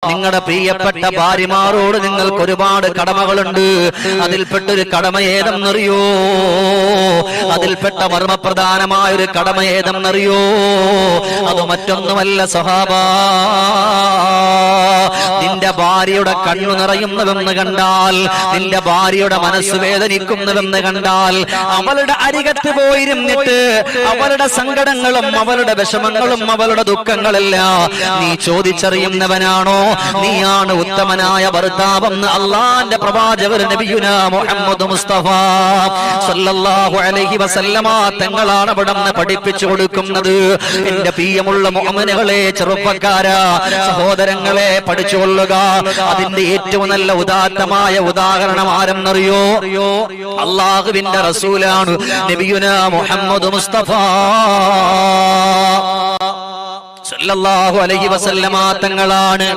നിങ്ങളുടെ പ്രിയപ്പെട്ട ഭാര്യമാരോട് നിങ്ങൾക്ക് ഒരുപാട് കടമകളുണ്ട്. അതിൽപ്പെട്ടൊരു കടമ ഏതെന്നറിയോ? അതിൽപ്പെട്ട മർമ്മപ്രധാനമായ ഒരു കടമ ഏതെന്നറിയോ? അത് മറ്റൊന്നുമല്ല സഹാബാ, നിന്റെ ഭാര്യയുടെ കണ്ണു നിറയുന്നതെന്ന് കണ്ടാൽ, നിന്റെ ഭാര്യയുടെ മനസ്സ് വേദനിക്കുന്നതെന്ന് കണ്ടാൽ, അവളുടെ അരികത്ത് പോയിരുന്നിട്ട് അവളുടെ സങ്കടങ്ങളും അവളുടെ വിഷമങ്ങളും അവളുടെ ദുഃഖങ്ങളെല്ലാം നീ ചോദിച്ചറിയുന്നവനാണോ? നീയാണ് ഉത്തമനായ ഭർത്താവെന്ന് അള്ളാന്റെ പ്രവാചകർ നബിയുനാ മുഹമ്മദ് മുസ്തഫ സല്ലല്ലാഹു അലൈഹി വസല്ലമ തങ്ങളാണ് അവിടെ നിന്ന് പഠിപ്പിച്ചു കൊടുക്കുന്നത്. എന്റെ പ്രിയമുള്ള മുഅ്മിനുകളെ, ചെറുപ്പക്കാരാ, സഹോദരങ്ങളെ, പഠിച്ചുകൊള്ളുക. അതിന്റെ ഏറ്റവും നല്ല ഉദാത്തമായ ഉദാഹരണം ആരെന്നറിയോ? അള്ളാഹുവിന്റെ റസൂലാണ് നബിയുനാ മുഹമ്മദ് മുസ്തഫ സല്ലല്ലാഹു അലൈഹി വസല്ലമ തങ്ങളാണ്.